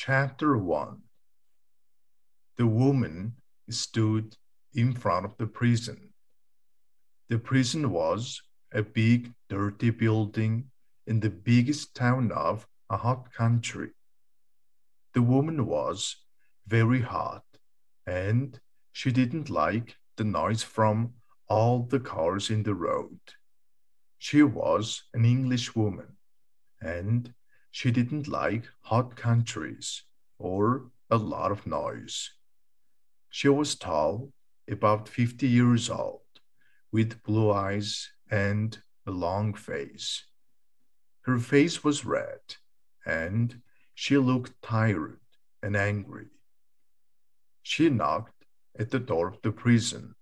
Chapter 1. The woman stood in front of the prison. The prison was a big, dirty building in the biggest town of a hot country. The woman was very hot, and she didn't like the noise from all the cars in the road. She was an English woman, and she didn't like hot countries or a lot of noise. She was tall, about 50 years old, with blue eyes and a long face. Her face was red, and she looked tired and angry. She knocked at the door of the prison.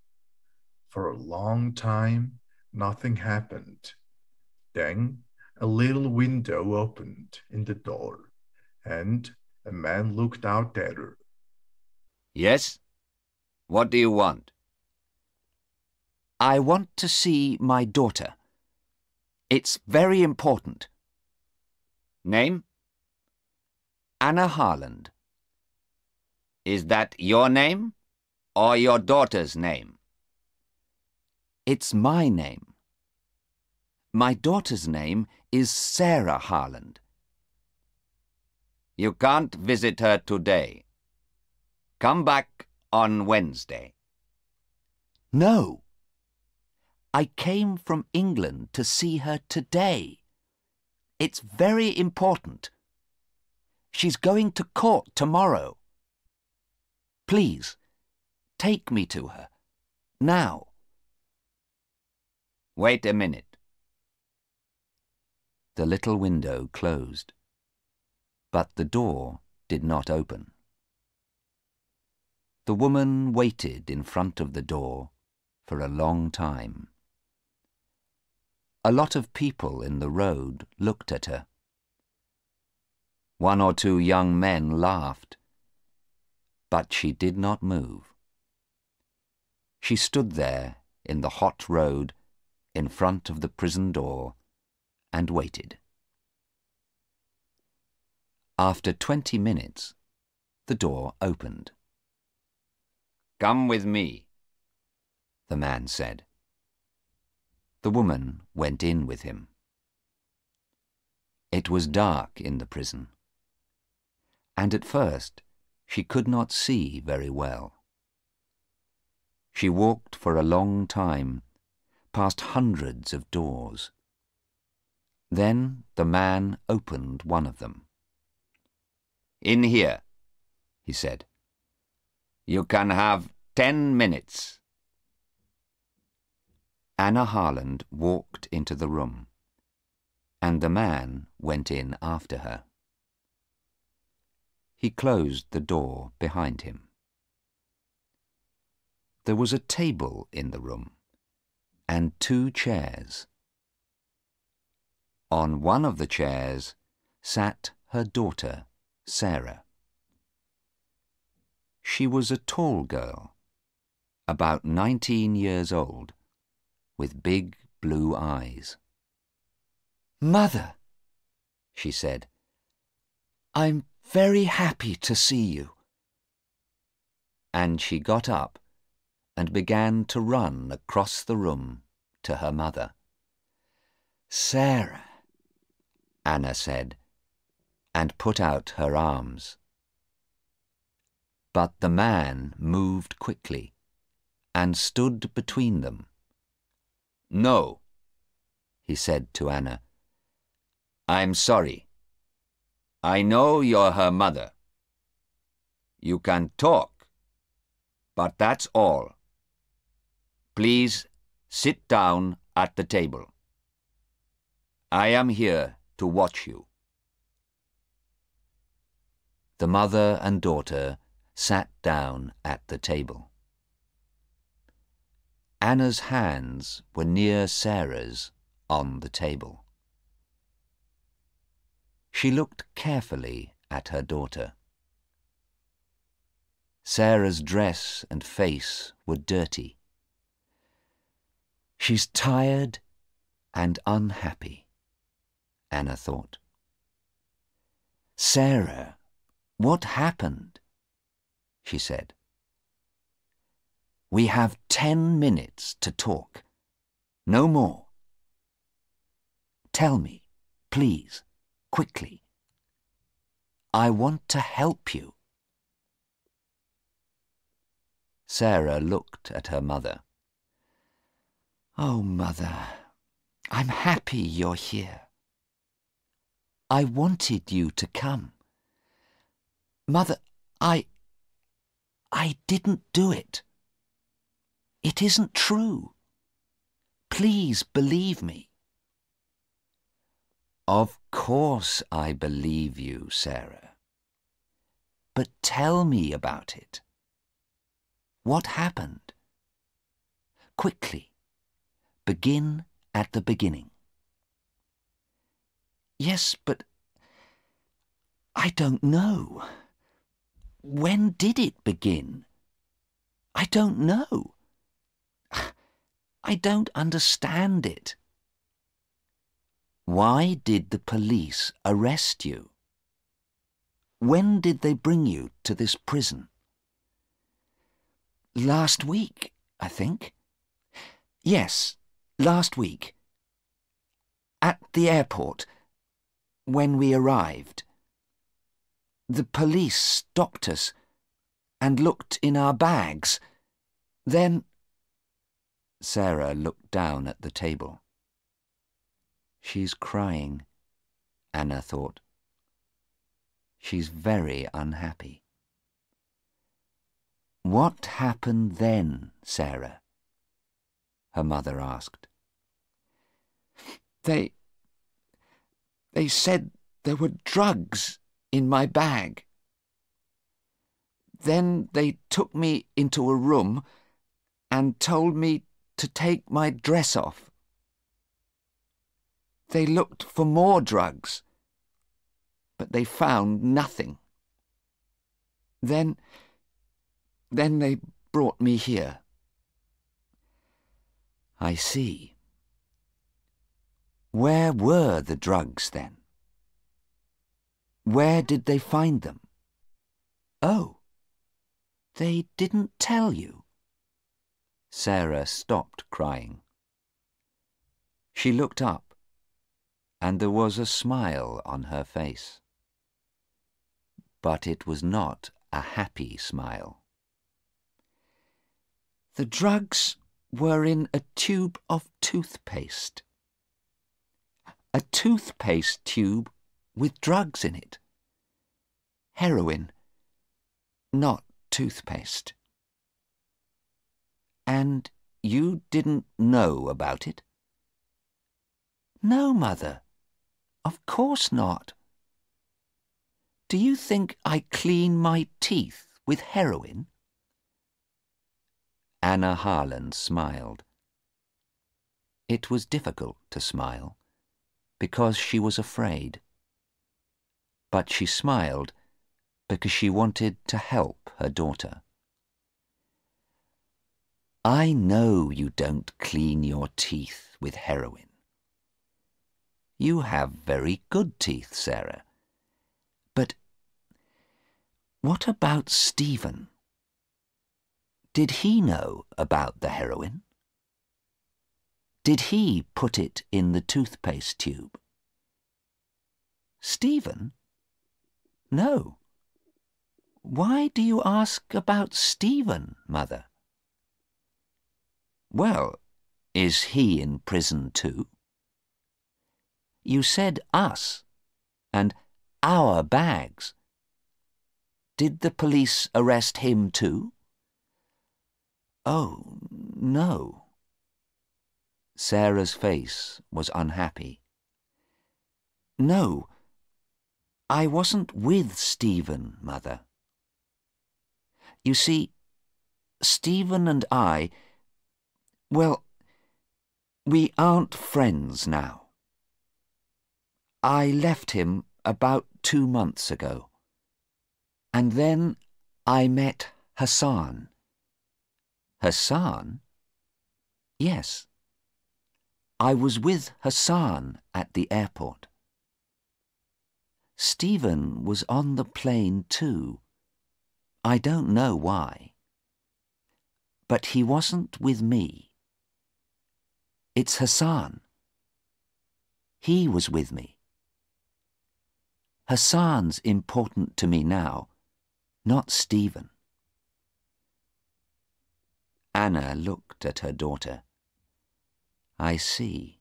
For a long time, nothing happened. Then a little window opened in the door, and a man looked out at her. Yes? What do you want? I want to see my daughter. It's very important. Name? Anna Harland. Is that your name or your daughter's name? It's my name. My daughter's name is Sarah Harland. You can't visit her today. Come back on Wednesday. No. I came from England to see her today. It's very important. She's going to court tomorrow. Please, take me to her. Now. Wait a minute. The little window closed, but the door did not open. The woman waited in front of the door for a long time. A lot of people in the road looked at her. One or two young men laughed, but she did not move. She stood there in the hot road in front of the prison door and waited. After 20 minutes, the door opened. Come with me, the man said. The woman went in with him. It was dark in the prison, and at first she could not see very well. She walked for a long time, past hundreds of doors. Then the man opened one of them. In here, he said. You can have 10 minutes. Anna Harland walked into the room, and the man went in after her. He closed the door behind him. There was a table in the room, and 2 chairs. On one of the chairs sat her daughter, Sarah. She was a tall girl, about 19 years old, with big blue eyes. "Mother," she said, "I'm very happy to see you." And she got up and began to run across the room to her mother. "Sarah," Anna said, and put out her arms. But the man moved quickly and stood between them. No, he said to Anna. I'm sorry. I know you're her mother. You can talk, but that's all. Please sit down at the table. I am here to watch you. The mother and daughter sat down at the table. Anna's hands were near Sarah's on the table. She looked carefully at her daughter. Sarah's dress and face were dirty. She's tired and unhappy, Anna thought. Sarah "What happened?" she said. "We have 10 minutes to talk. No more. Tell me, please, quickly. I want to help you." Sarah looked at her mother. "Oh, Mother, I'm happy you're here. I wanted you to come. Mother, I didn't do it. It isn't true. Please believe me." "Of course I believe you, Sarah. But tell me about it. What happened? Quickly, begin at the beginning." "Yes, but I don't know. When did it begin? I don't know. I don't understand it." "Why did the police arrest you? When did they bring you to this prison?" "Last week, I think. Yes, last week. At the airport, when we arrived. The police stopped us and looked in our bags. Then—" Sarah looked down at the table. She's crying, Anna thought. She's very unhappy. "What happened then, Sarah?" her mother asked. They said there were drugs in my bag. Then they took me into a room and told me to take my dress off. They looked for more drugs, but they found nothing. Then they brought me here." "I see. Where were the drugs then? Where did they find them?" "Oh, they didn't tell you?" Sarah stopped crying. She looked up, and there was a smile on her face. But it was not a happy smile. "The drugs were in a tube of toothpaste. A toothpaste tube with drugs in it. Heroin, not toothpaste." "And you didn't know about it?" "No, Mother. Of course not. Do you think I clean my teeth with heroin?" Anna Harland smiled. It was difficult to smile, because she was afraid. But she smiled because she wanted to help her daughter. "I know you don't clean your teeth with heroin. You have very good teeth, Sarah. But what about Stephen? Did he know about the heroin? Did he put it in the toothpaste tube?" "Stephen? No. Why do you ask about Stephen, Mother?" "Well, is he in prison too? You said us, and our bags. Did the police arrest him too?" "Oh, no." Sarah's face was unhappy. "No, I wasn't with Stephen, Mother. You see, Stephen and well, we aren't friends now. I left him about 2 months ago, and then I met Hassan." "Hassan?" "Yes. I was with Hassan at the airport." Stephen was on the plane too. I don't know why. But he wasn't with me. It's Hassan. He was with me. Hassan's important to me now, not Stephen. Anna looked at her daughter. I see.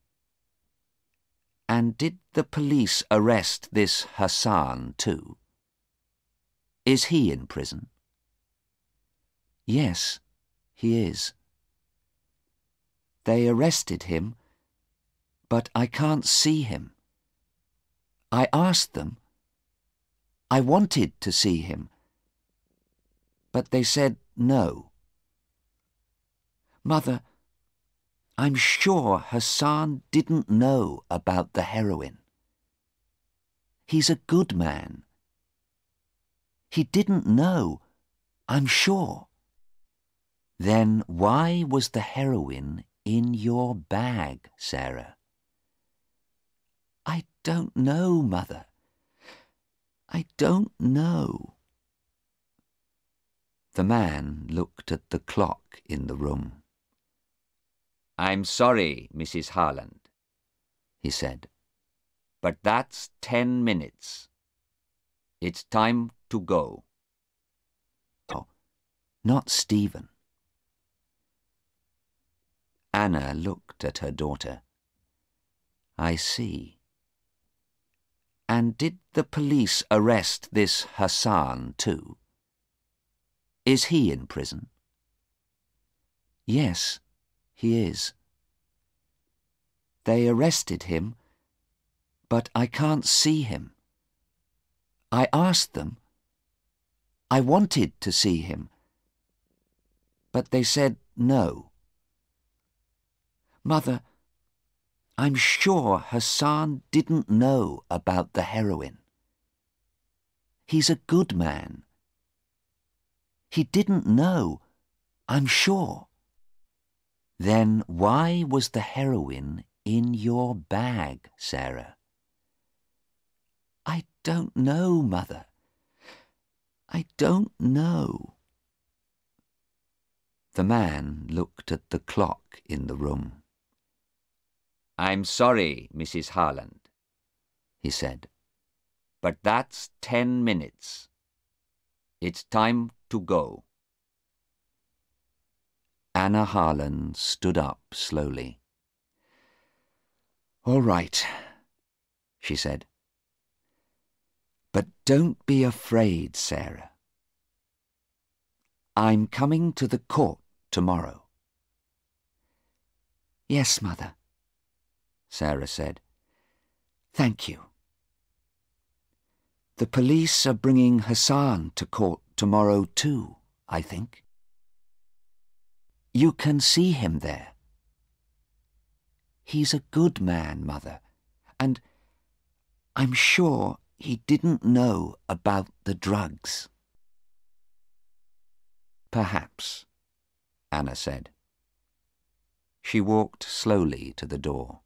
And did the police arrest this Hassan too? Is he in prison? Yes, he is. They arrested him, but I can't see him. I asked them. I wanted to see him, but they said no. Mother, I'm sure Hassan didn't know about the heroin. He's a good man. He didn't know, I'm sure. Then why was the heroin in your bag, Sarah? I don't know, Mother. I don't know. The man looked at the clock in the room. I'm sorry, Mrs. Harland, he said, but that's 10 minutes. It's time to go. Oh, not Stephen. Anna looked at her daughter. I see. And did the police arrest this Hassan too? Is he in prison? Yes, he is. They arrested him, but I can't see him. I asked them. I wanted to see him, but they said no. Mother, I'm sure Hassan didn't know about the heroin. He's a good man. He didn't know, I'm sure. Then why was the heroin in your bag, Sarah? I don't know, Mother. I don't know. The man looked at the clock in the room. I'm sorry, Mrs. Harland, he said, but that's 10 minutes. It's time to go. Anna Harland stood up slowly. All right, she said. But don't be afraid, Sarah. I'm coming to the court tomorrow. Yes, Mother, Sarah said. Thank you. The police are bringing Hassan to court tomorrow too, I think. You can see him there. He's a good man, Mother, and I'm sure he didn't know about the drugs. Perhaps, Anna said. She walked slowly to the door,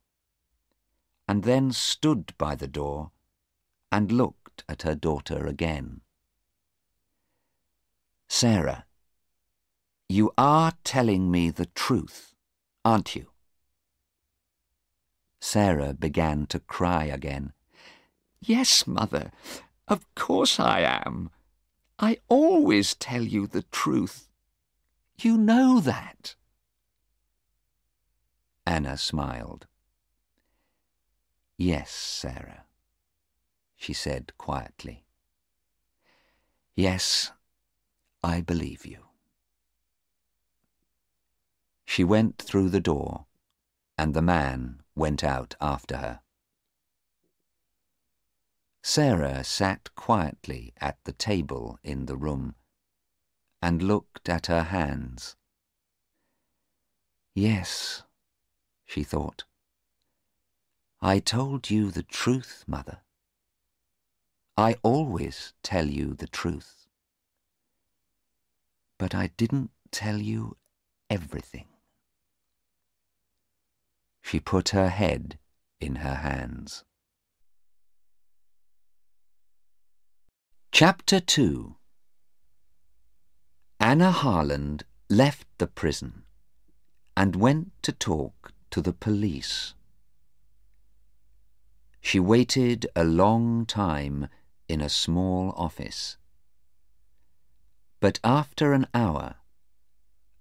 and then stood by the door and looked at her daughter again. Sarah, you are telling me the truth, aren't you? Sarah began to cry again. Yes, Mother, of course I am. I always tell you the truth. You know that. Anna smiled. Yes, Sarah, she said quietly. Yes, I believe you. She went through the door, and the man went out after her. Sarah sat quietly at the table in the room and looked at her hands. Yes, she thought. I told you the truth, Mother. I always tell you the truth. But I didn't tell you everything. She put her head in her hands. Chapter 2. Anna Harland left the prison and went to talk to the police. She waited a long time in a small office. But after an hour,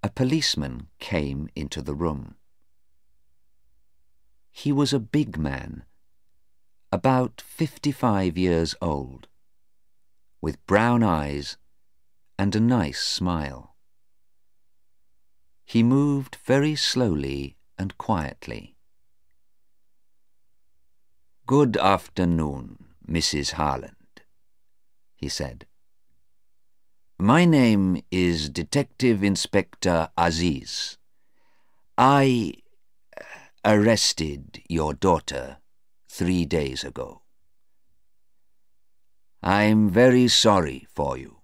a policeman came into the room. He was a big man, about 55 years old, with brown eyes and a nice smile. He moved very slowly and quietly. "Good afternoon, Mrs. Harland," he said. "My name is Detective Inspector Aziz. I arrested your daughter 3 days ago. I'm very sorry for you.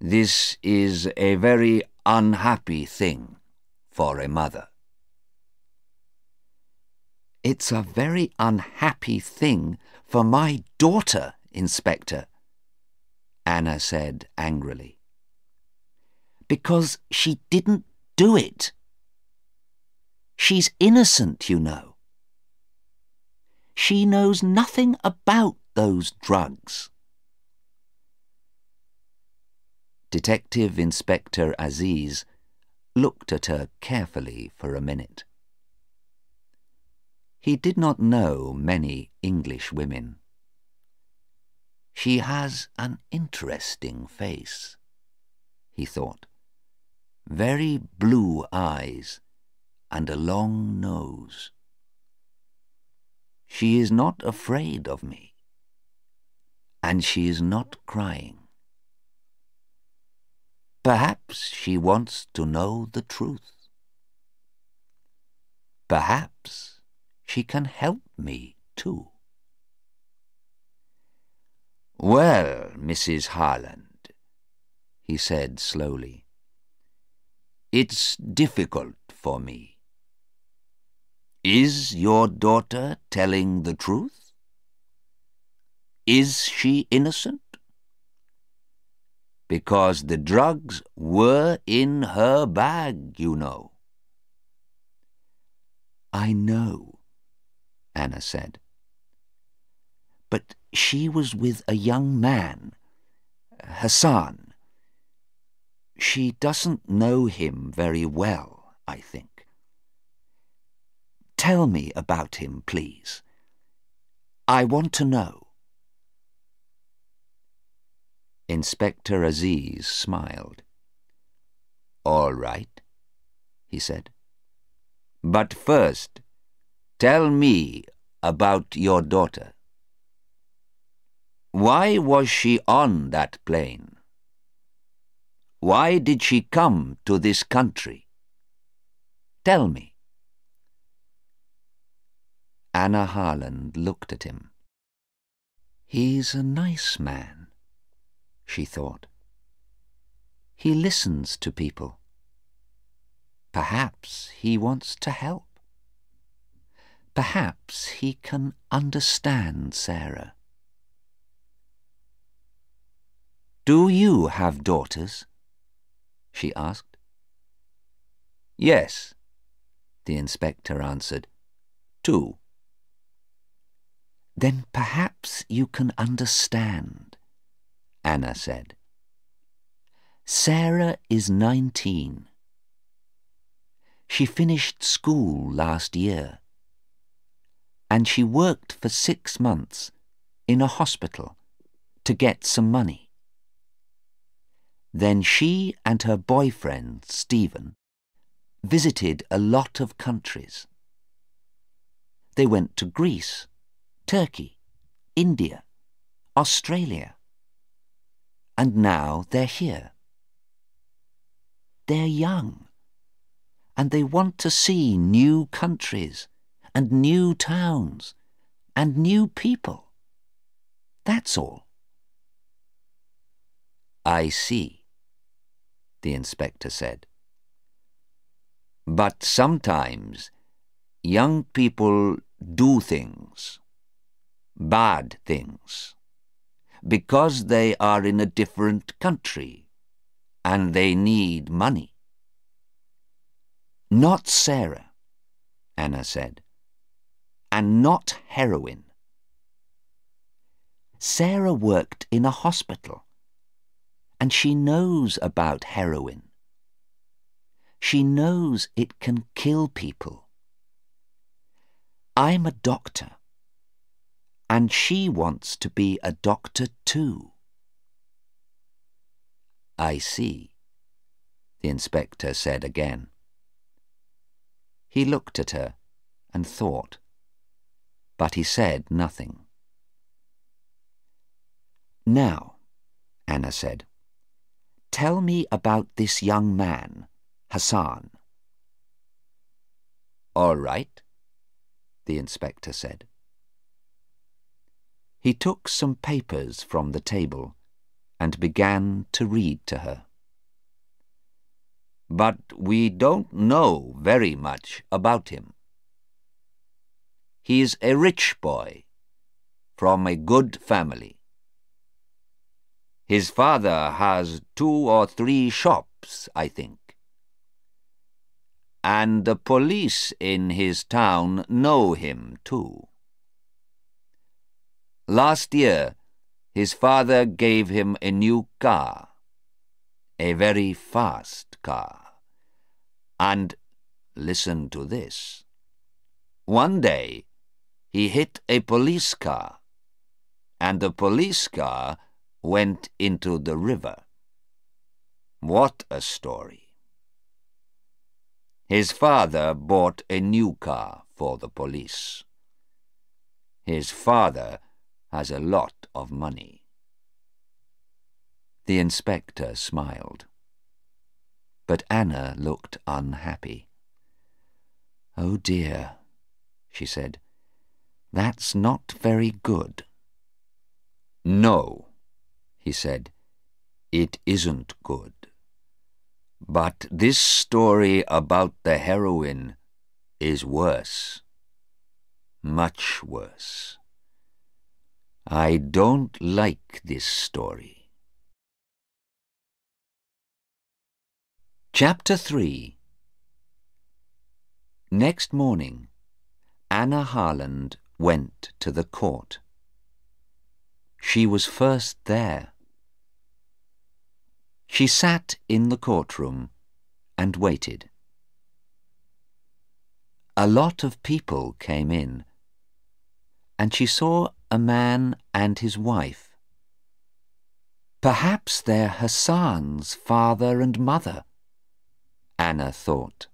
This is a very unhappy thing for a mother." "It's a very unhappy thing for my daughter, Inspector," Anna said angrily. "Because she didn't do it. She's innocent, you know. She knows nothing about those drugs." Detective Inspector Aziz looked at her carefully for a minute. He did not know many English women. "She has an interesting face," he thought. "Very blue eyes and a long nose. She is not afraid of me, and she is not crying. Perhaps she wants to know the truth. Perhaps she can help me too." "Well, Mrs. Harland," he said slowly, "it's difficult for me. Is your daughter telling the truth? Is she innocent? Because the drugs were in her bag, you know." "I know," Anna said. "But she was with a young man, Hassan. She doesn't know him very well, I think. Tell me about him, please. I want to know." Inspector Aziz smiled. "All right," he said. "But first, tell me about your daughter. Why was she on that plane? Why did she come to this country? Tell me." Anna Harland looked at him. "He's a nice man," she thought. "He listens to people. Perhaps he wants to help. Perhaps he can understand Sarah." "Do you have daughters?" she asked. "Yes," the inspector answered. "2." "Then perhaps you can understand," Anna said. "Sarah is 19. She finished school last year, and she worked for 6 months in a hospital to get some money. Then she and her boyfriend, Stephen, visited a lot of countries. They went to Greece, Turkey, India, Australia, and now they're here. They're young, and they want to see new countries and new towns and new people. That's all." "I see," the inspector said. "But sometimes young people do things, bad things, because they are in a different country and they need money. Not Sarah, Anna said, and not heroin. Sarah worked in a hospital, and she knows about heroin. She knows it can kill people. I'm a doctor, and she wants to be a doctor too. I see, the inspector said again. He looked at her and thought, but he said nothing. Now, Anna said, tell me about this young man, Hassan. All right, the inspector said. He took some papers from the table and began to read to her. But we don't know very much about him. He's a rich boy from a good family. His father has 2 or 3 shops, I think. And the police in his town know him too. Last year, his father gave him a new car, a very fast car. And, listen to this, one day he hit a police car, and the police car went into the river. What a story. His father bought a new car for the police. His father has a lot of money. The inspector smiled. But Anna looked unhappy. Oh dear, she said, that's not very good. No, he said, it isn't good. But this story about the heroine is worse. Much worse. I don't like this story. Chapter 3. Next morning, Anna Harland went to the court. She was first there. She sat in the courtroom and waited. A lot of people came in, and she saw a man and his wife. Perhaps they're Hassan's father and mother, Anna thought.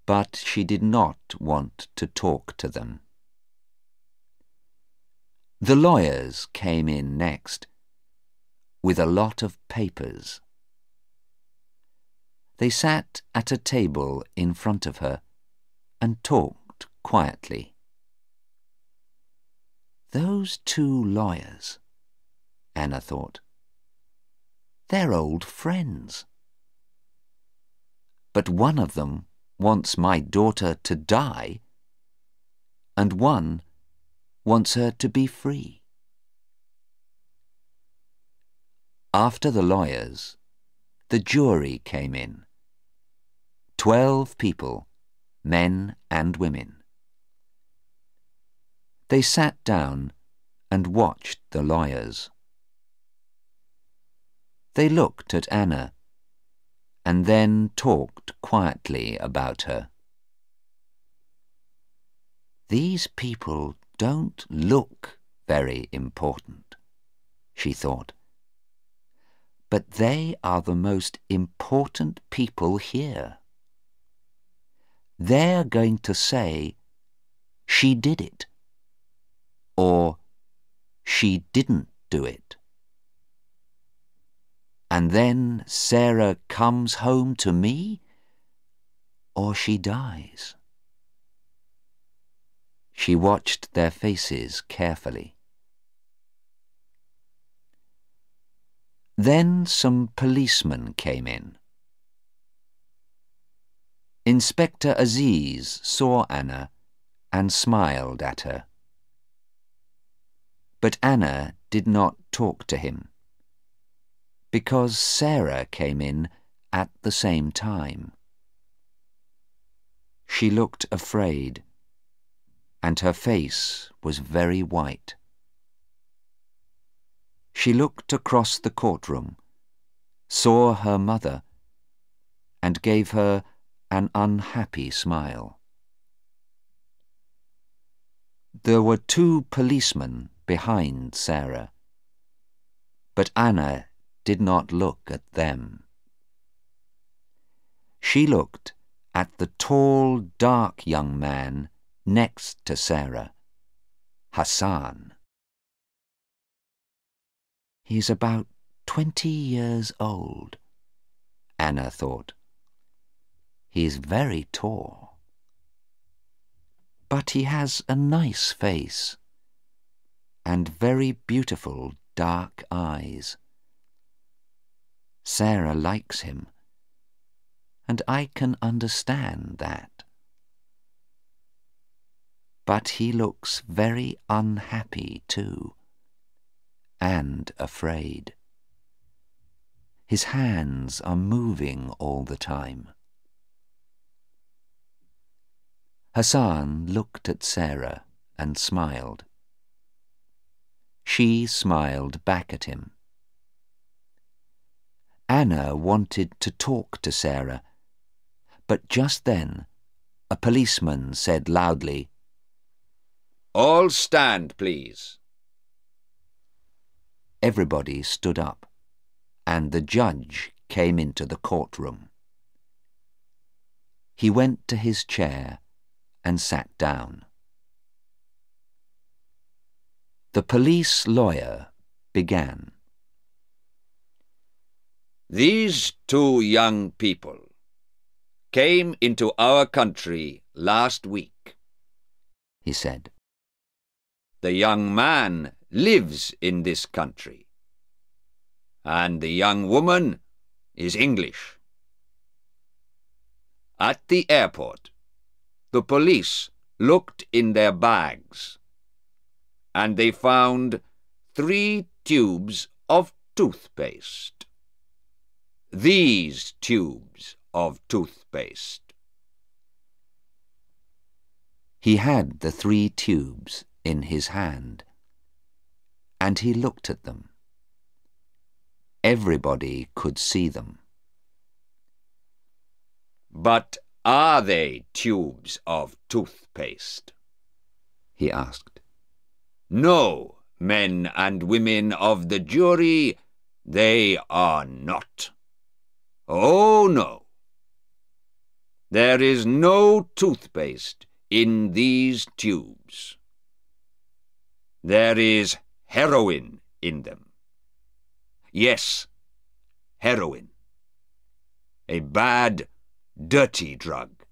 But she did not want to talk to them. The lawyers came in next, with a lot of papers. They sat at a table in front of her and talked quietly. Those 2 lawyers, Anna thought. They're old friends. But one of them wants my daughter to die, and one wants her to be free. After the lawyers, the jury came in. 12 people, men and women. They sat down and watched the lawyers. They looked at Anna and then talked quietly about her. These people don't look very important, she thought. But they are the most important people here. They're going to say, she did it, or she didn't do it. And then Sarah comes home to me, or she dies. She watched their faces carefully. Then some policemen came in. Inspector Aziz saw Anna and smiled at her. But Anna did not talk to him, because Sarah came in at the same time. She looked afraid, and her face was very white. She looked across the courtroom, saw her mother, and gave her an unhappy smile. There were 2 policemen behind Sarah, but Anna did not look at them. She looked at the tall, dark young man next to Sarah, Hassan. He's about 20 years old, Anna thought. He's very tall, but he has a nice face and very beautiful dark eyes. Sarah likes him, and I can understand that. But he looks very unhappy too, and afraid. His hands are moving all the time. Hassan looked at Sarah and smiled. She smiled back at him. Anna wanted to talk to Sarah, but just then a policeman said loudly, "All stand, please." Everybody stood up, and the judge came into the courtroom. He went to his chair and sat down. The police lawyer began. These 2 young people came into our country last week, he said. The young man lives in this country, and the young woman is English. At the airport, the police looked in their bags, and they found 3 tubes of toothpaste. These tubes of toothpaste. He had the 3 tubes in his hand, and he looked at them. Everybody could see them. But are they tubes of toothpaste? He asked. No, men and women of the jury, they are not. Oh, no. There is no toothpaste in these tubes. There is heroin in them. Yes, heroin. A bad, dirty drug.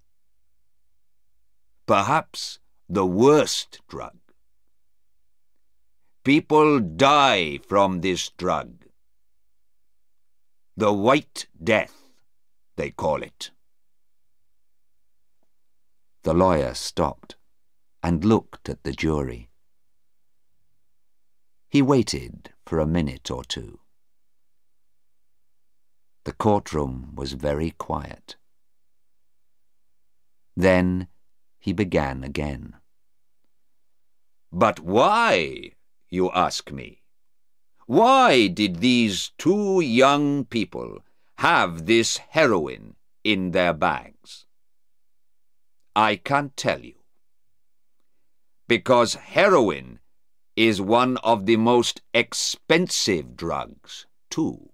Perhaps the worst drug. People die from this drug. The White Death, they call it. The lawyer stopped and looked at the jury. He waited for a minute or 2. The courtroom was very quiet. Then he began again. But why, you ask me? Why did these 2 young people have this heroin in their bags? I can't tell you. Because heroin is one of the most expensive drugs, too.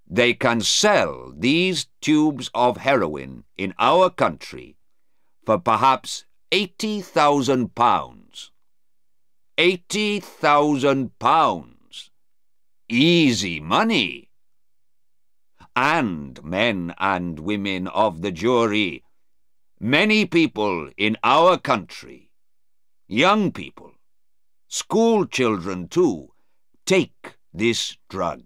They can sell these tubes of heroin in our country for perhaps £80,000. £80,000. Easy money. And men and women of the jury, many people in our country, young people, school children too, take this drug.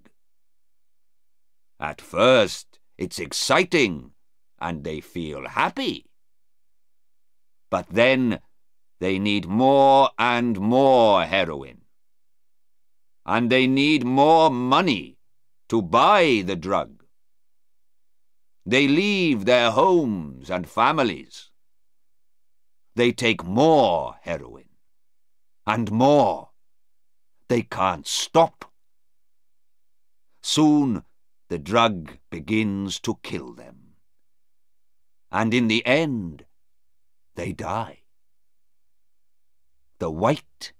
At first, it's exciting, and they feel happy. But then, they need more and more heroin. And they need more money to buy the drug. They leave their homes and families. They take more heroin. And more. They can't stop. Soon the drug begins to kill them. And in the end, they die. The White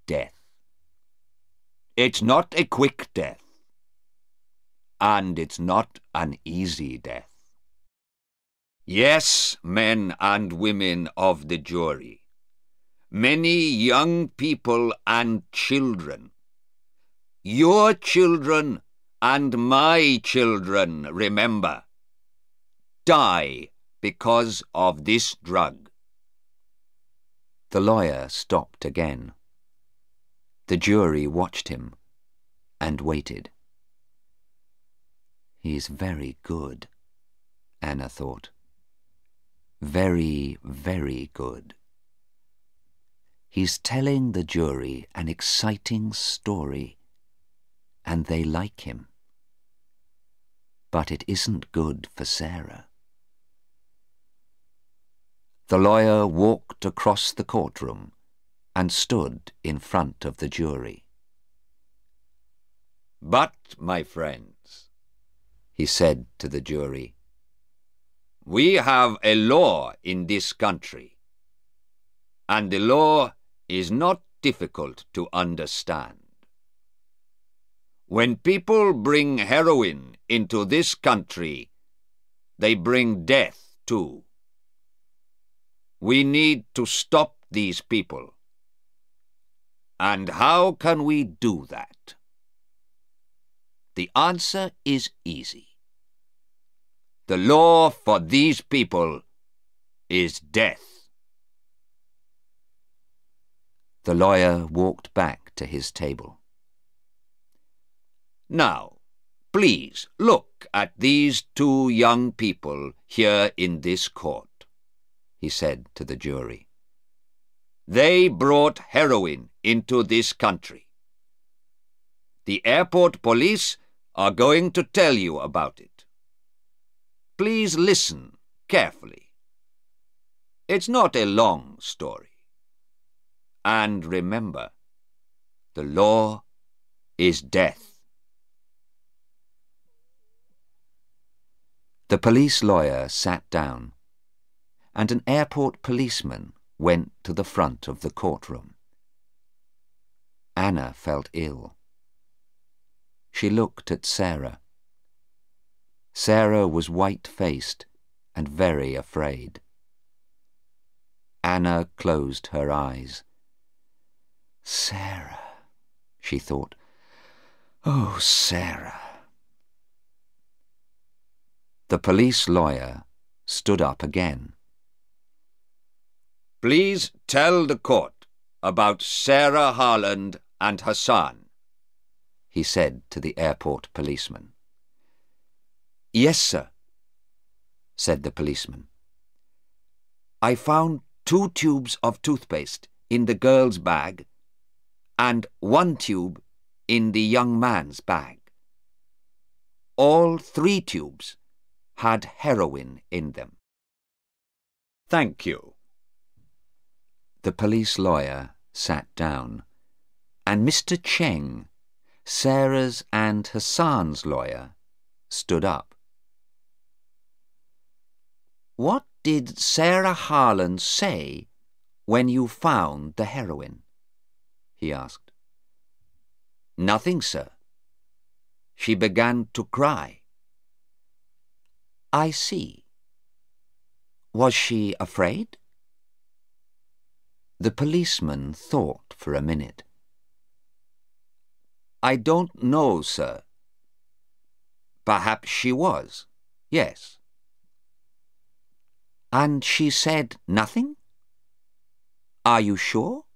Death. It's not a quick death. And it's not an easy death. Yes, men and women of the jury, many young people and children, your children and my children, remember, die because of this drug. The lawyer stopped again. The jury watched him and waited. He's very good, Anna thought. Very, very good. He's telling the jury an exciting story, and they like him. But it isn't good for Sarah. The lawyer walked across the courtroom and stood in front of the jury. But, my friends, he said to the jury, we have a law in this country, and the law is not difficult to understand. When people bring heroin into this country, they bring death too. We need to stop these people. And how can we do that? The answer is easy. The law for these people is death. The lawyer walked back to his table. Now, please look at these two young people here in this court, he said to the jury. They brought heroin into this country. The airport police are going to tell you about it. Please listen carefully. It's not a long story. And remember, the law is death. The police lawyer sat down, and an airport policeman went to the front of the courtroom. Anna felt ill. She looked at Sarah. Sarah was white-faced and very afraid. Anna closed her eyes. Sarah, she thought. Oh, Sarah. The police lawyer stood up again. Please tell the court about Sarah Harland and Hassan, he said to the airport policeman. Yes, sir, said the policeman. I found 2 tubes of toothpaste in the girl's bag and 1 tube in the young man's bag. All 3 tubes had heroin in them. Thank you. The police lawyer sat down, and Mr. Cheng, Sarah's and Hassan's lawyer, stood up. What did Sarah Harland say when you found the heroin? He asked. Nothing, sir. She began to cry. I see. Was she afraid? The policeman thought for a minute. I don't know, sir. Perhaps she was, yes. And she said nothing? Are you sure?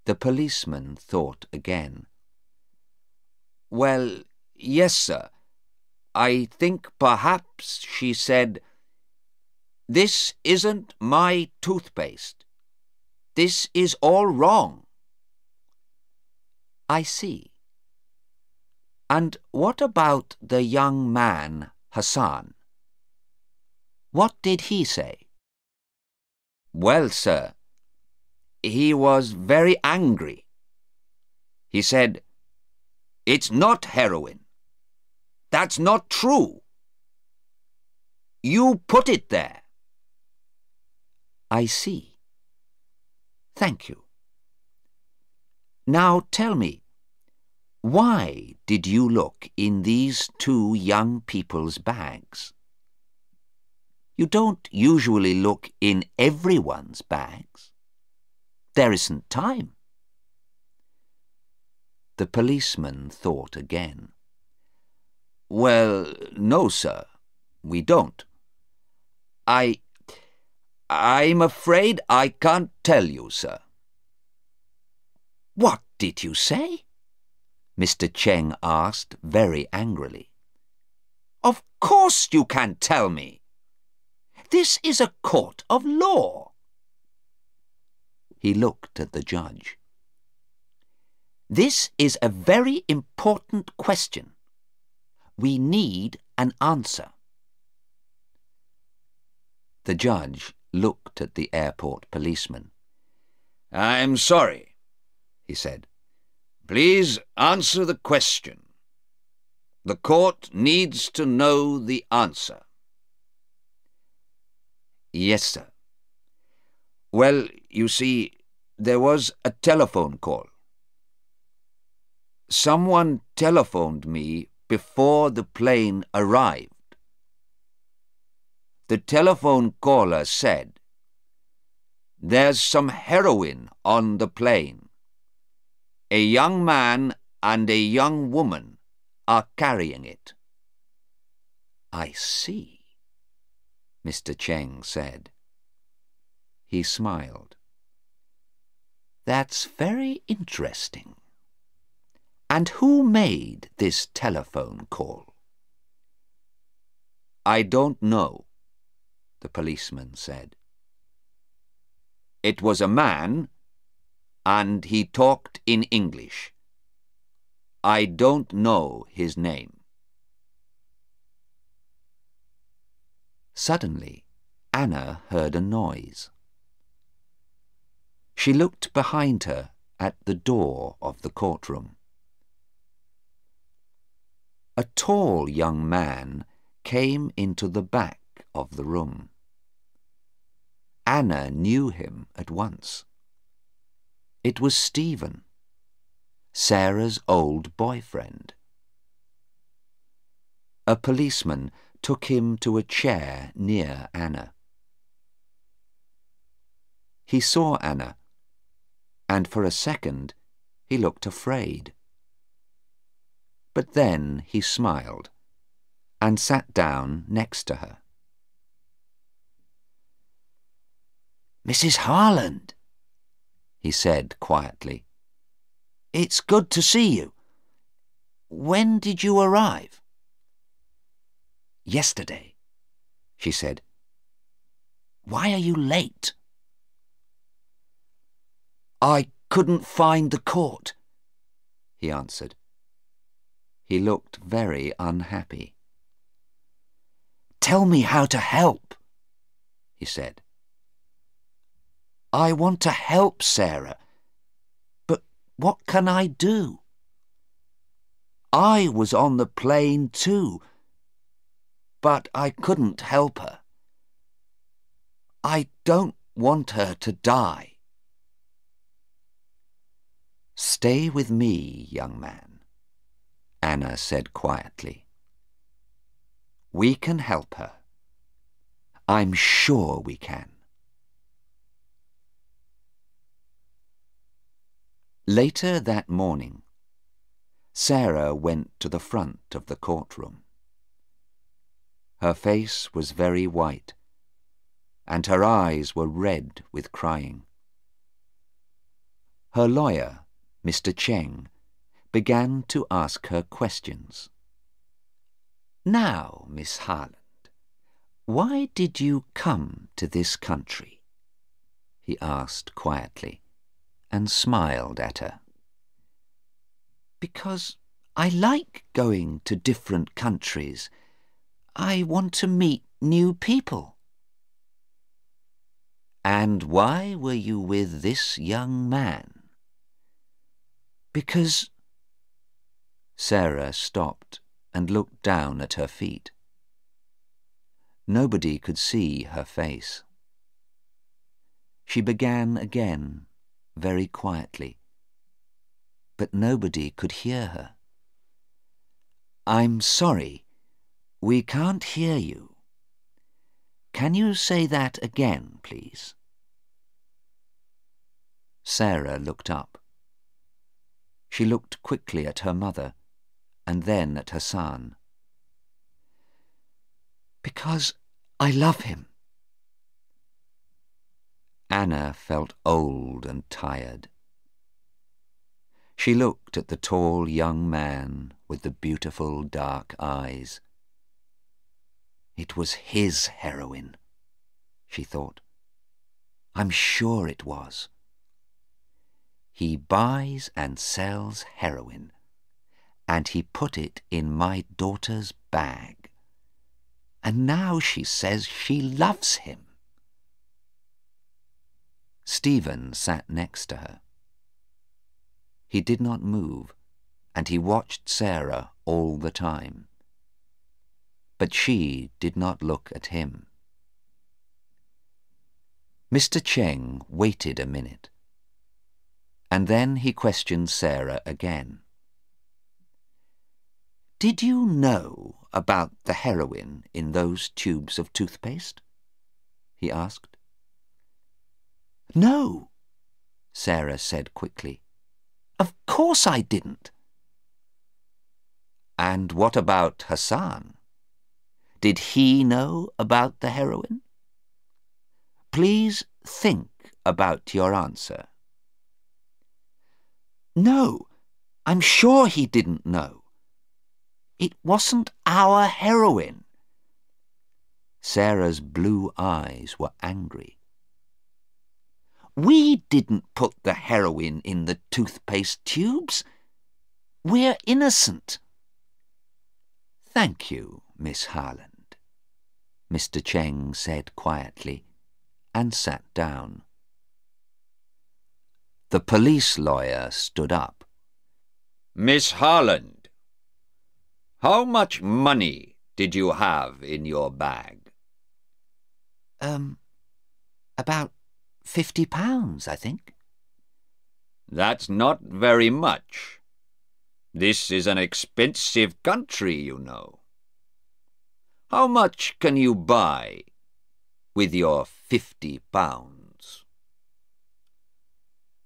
The policeman thought again. Well, yes, sir. I think perhaps she said, This isn't my toothpaste. This is all wrong. I see. And what about the young man, Hassan? What did he say? Well, sir, he was very angry. He said, "It's not heroin. That's not true. You put it there." I see. Thank you. Now tell me, why did you look in these two young people's bags? You don't usually look in everyone's bags. There isn't time. The policeman thought again. Well, no, sir, we don't. I'm afraid I can't tell you, sir. What did you say? Mr. Cheng asked very angrily. Of course you can tell me. This is a court of law. He looked at the judge. This is a very important question. We need an answer. The judge looked at the airport policeman. I'm sorry, he said. Please answer the question. The court needs to know the answer. Yes, sir. Well, you see, there was a telephone call. Someone telephoned me before the plane arrived. The telephone caller said, "There's some heroin on the plane. A young man and a young woman are carrying it." I see, Mr. Cheng said. He smiled. That's very interesting. And who made this telephone call? I don't know, the policeman said. It was a man, and he talked in English. I don't know his name. Suddenly, Anna heard a noise. She looked behind her at the door of the courtroom. A tall young man came into the back of the room. Anna knew him at once. It was Stephen, Sarah's old boyfriend. A policeman took him to a chair near Anna. He saw Anna, and for a second he looked afraid. But then he smiled and sat down next to her. "Mrs. Harland," he said quietly, "it's good to see you. When did you arrive?" "Yesterday," she said. "Why are you late?" "I couldn't find the court," he answered. He looked very unhappy. "Tell me how to help," he said. "I want to help Sarah, but what can I do? I was on the plane too, but I couldn't help her. I don't want her to die." "Stay with me, young man," Anna said quietly. "We can help her. I'm sure we can." Later that morning, Sarah went to the front of the courtroom. Her face was very white, and her eyes were red with crying. Her lawyer, Mr. Cheng, began to ask her questions. "Now, Miss Harland, "Why did you come to this country?" he asked quietly, and smiled at her. "Because I like going to different countries. I want to meet new people." "And why were you with this young man?" "Because—" Sarah stopped and looked down at her feet. Nobody could see her face. She began again, very quietly, but nobody could hear her. "I'm sorry, we can't hear you. Can you say that again, please?" Sarah looked up. She looked quickly at her mother and then at Hassan. "Because I love him." Anna felt old and tired. She looked at the tall young man with the beautiful dark eyes. It was his heroin, she thought. I'm sure it was. He buys and sells heroin, and he put it in my daughter's bag. And now she says she loves him. Stephen sat next to her. He did not move, and he watched Sarah all the time. But she did not look at him. Mr. Cheng waited a minute, and then he questioned Sarah again. "Did you know about the heroin in those tubes of toothpaste?" he asked. "No," Sarah said quickly. "Of course I didn't." "And what about Hassan? Did he know about the heroin?" "Please think about your answer." "No, I'm sure he didn't know. It wasn't our heroin." Sarah's blue eyes were angry. "We didn't put the heroin in the toothpaste tubes. We're innocent." "Thank you, Miss Harland," Mr. Cheng said quietly, and sat down. The police lawyer stood up. Miss Harland, how much money did you have in your bag? About £50, I think." That's not very much. This is an expensive country, you know. How much can you buy with your £50?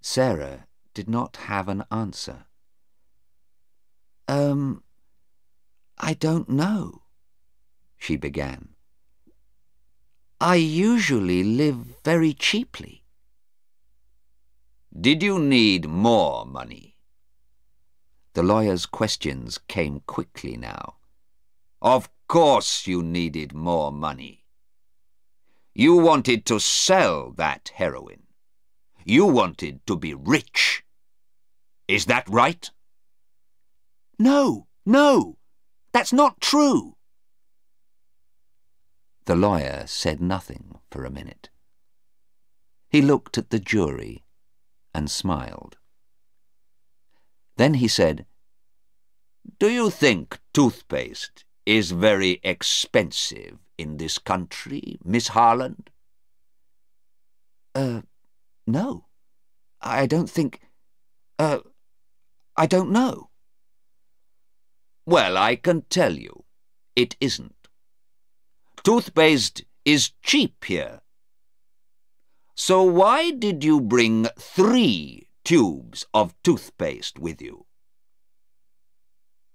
Sarah did not have an answer. I don't know," she began. "I usually live very cheaply." Did you need more money? The lawyer's questions came quickly now. Of course you needed more money. You wanted to sell that heroin. You wanted to be rich. Is that right? No, that's not true." The lawyer said nothing for a minute. He looked at the jury and smiled. Then he said, "Do you think toothpaste is very expensive in this country, Miss Harland?" No. I don't think... I don't know." Well, I can tell you, it isn't. Toothpaste is cheap here. So why did you bring 3 tubes of toothpaste with you?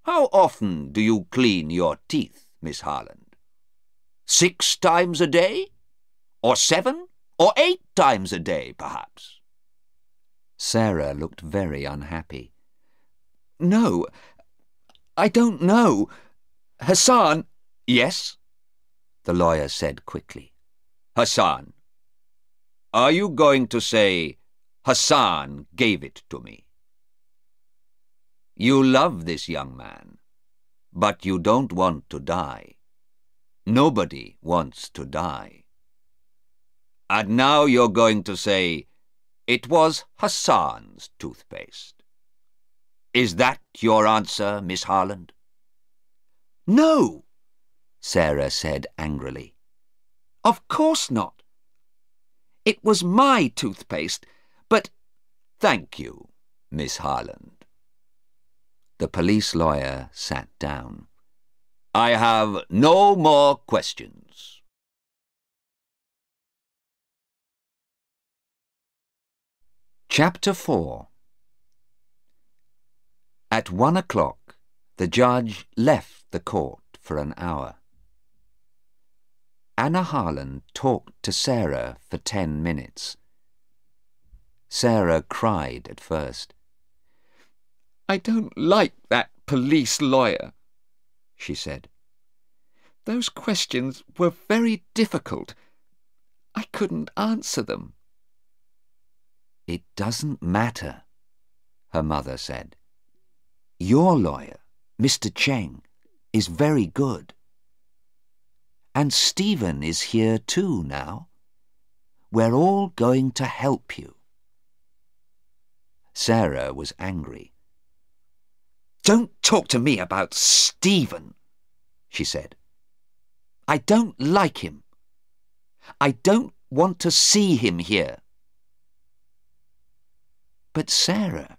How often do you clean your teeth, Miss Harland? 6 times a day? Or 7? Or 8 times a day, perhaps? Sarah looked very unhappy. "No, I don't know. Hassan—" Yes? the lawyer said quickly. Hassan. Are you going to say Hassan gave it to me? You love this young man, but you don't want to die. Nobody wants to die. And now you're going to say it was Hassan's toothpaste. Is that your answer, Miss Harland? No, Sarah said angrily. Of course not. It was my toothpaste, but... Thank you, Miss Harland. The police lawyer sat down. I have no more questions. Chapter 4. At 1 o'clock, the judge left the court for an hour. Anna Harland talked to Sarah for 10 minutes. Sarah cried at first. I don't like that police lawyer, she said. Those questions were very difficult. I couldn't answer them. It doesn't matter, her mother said. Your lawyer, Mr. Cheng, is very good. And Stephen is here too now. We're all going to help you. Sarah was angry. Don't talk to me about Stephen, she said. I don't like him. I don't want to see him here. But Sarah,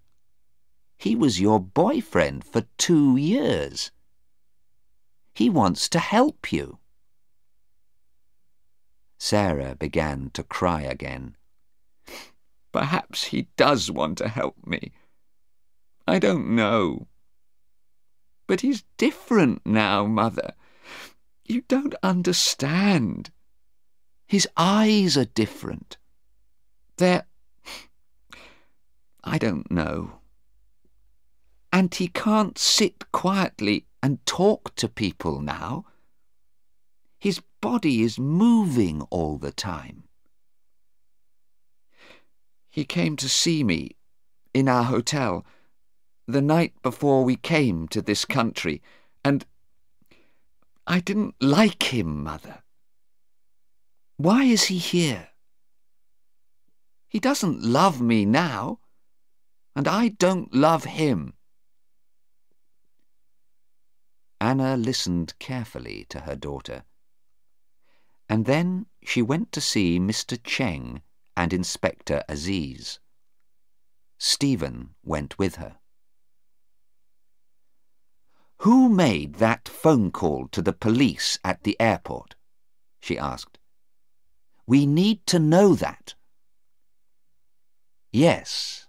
he was your boyfriend for 2 years. He wants to help you. Sarah began to cry again. Perhaps he does want to help me. I don't know. But he's different now, Mother. You don't understand. His eyes are different. I don't know. And he can't sit quietly and talk to people now. His body is moving all the time. He came to see me in our hotel the night before we came to this country, and I didn't like him, Mother. Why is he here? He doesn't love me now, and I don't love him. Anna listened carefully to her daughter, and then she went to see Mr. Cheng and Inspector Aziz. Stephen went with her. Who made that phone call to the police at the airport? She asked. We need to know that. Yes,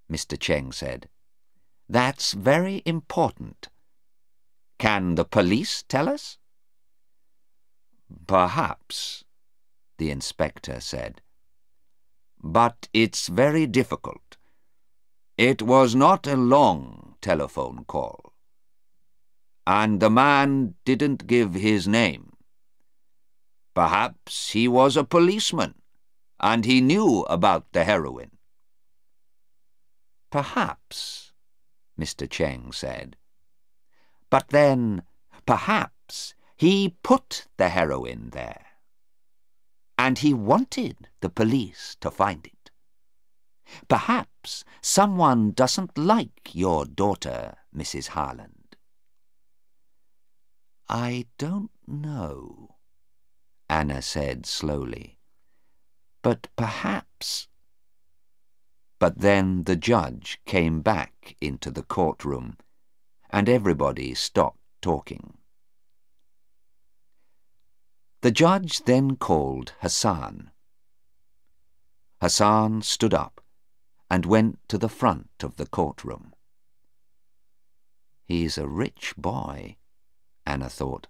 Mr. Cheng said. That's very important. Can the police tell us? Perhaps, the inspector said. But it's very difficult. It was not a long telephone call. And the man didn't give his name. Perhaps he was a policeman, and he knew about the heroin. Perhaps, Mr. Cheng said. But then, perhaps, he put the heroin there. And he wanted the police to find it. Perhaps someone doesn't like your daughter, Mrs. Harland. I don't know, Anna said slowly. But perhaps... But then the judge came back into the courtroom, and everybody stopped talking. The judge then called Hassan. Hassan stood up and went to the front of the courtroom. He's a rich boy, Anna thought.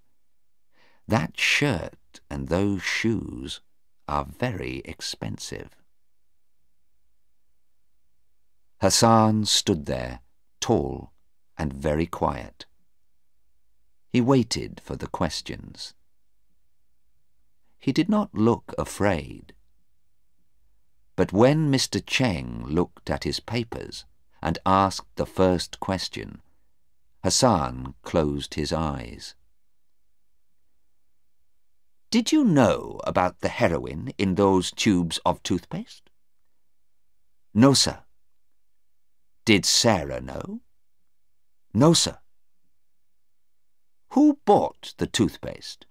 That shirt and those shoes are very expensive. Hassan stood there, tall and very quiet. He waited for the questions. He did not look afraid. But when Mr. Cheng looked at his papers and asked the first question, Hassan closed his eyes. "Did you know about the heroin in those tubes of toothpaste?" "No, sir." "Did Sarah know?" "No, sir." "Who bought the toothpaste?"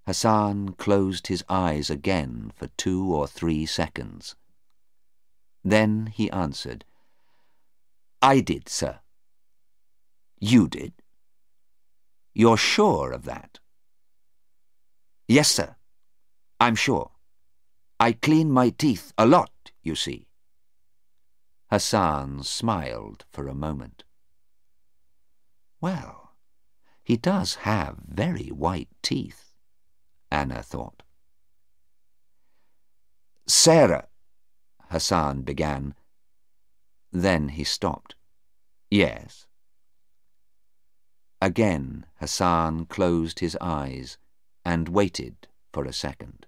Hassan closed his eyes again for 2 or 3 seconds. Then he answered, "I did, sir." "You did? You're sure of that?" "Yes, sir. I'm sure. I clean my teeth a lot, you see." Hassan smiled for a moment. "Well, he does have very white teeth," Anna thought. "Sarah," Hassan began. Then he stopped. "Yes." Again Hassan closed his eyes and waited for a second.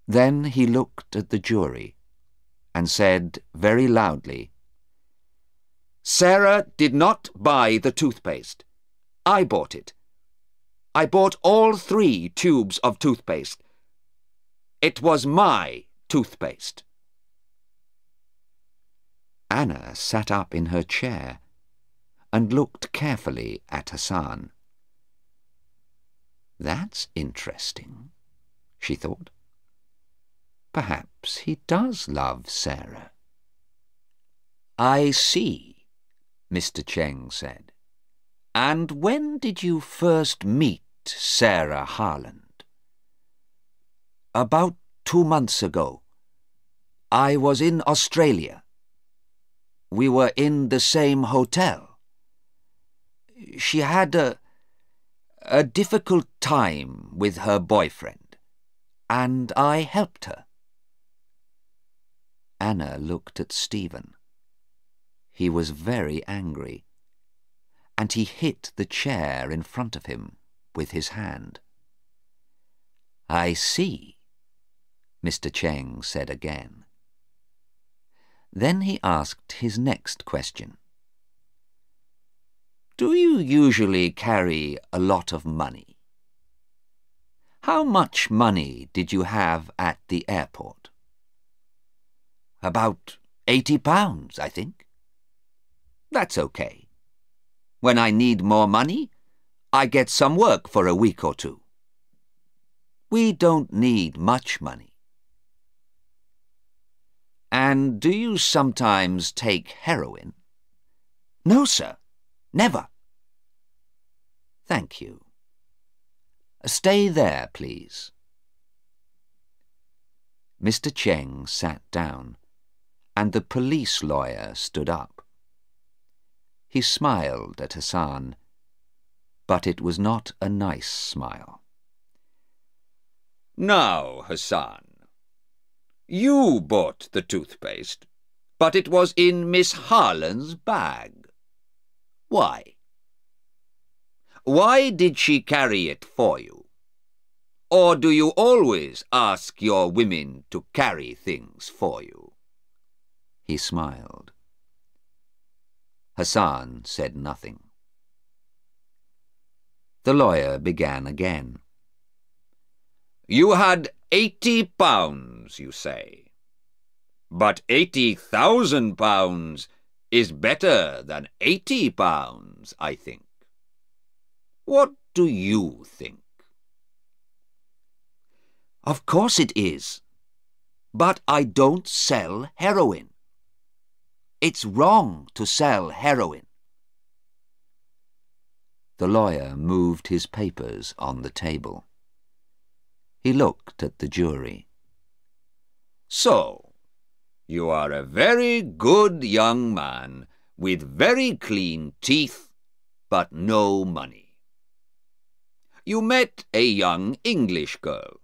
Then he looked at the jury and said very loudly, "Sarah did not buy the toothpaste. I bought it. I bought all 3 tubes of toothpaste. It was my toothpaste." Anna sat up in her chair and looked carefully at Hassan. "That's interesting," she thought. "Perhaps he does love Sarah." "I see," Mr. Cheng said. "And when did you first meet Sarah Harland?" "About 2 months ago. I was in Australia. We were in the same hotel. She had a difficult time with her boyfriend, and I helped her." Anna looked at Stephen. He was very angry, and he hit the chair in front of him with his hand. "I see," Mr. Cheng said again. Then he asked his next question. "Do you usually carry a lot of money? How much money did you have at the airport?" "About £80, I think." "That's okay. When I need more money, I get some work for a week or 2. We don't need much money." "And do you sometimes take heroin?" "No, sir. Never." "Thank you. Stay there, please." Mr. Cheng sat down, and the police lawyer stood up. He smiled at Hassan, but it was not a nice smile. "Now, Hassan, you bought the toothpaste, but it was in Miss Harland's bag. Why? Why did she carry it for you? Or do you always ask your women to carry things for you?" He smiled. Hassan said nothing. The lawyer began again. "You had £80, you say. But £80,000 is better than £80, I think. What do you think?" "Of course it is. But I don't sell heroin. It's wrong to sell heroin." The lawyer moved his papers on the table. He looked at the jury. "So, you are a very good young man with very clean teeth, but no money. You met a young English girl.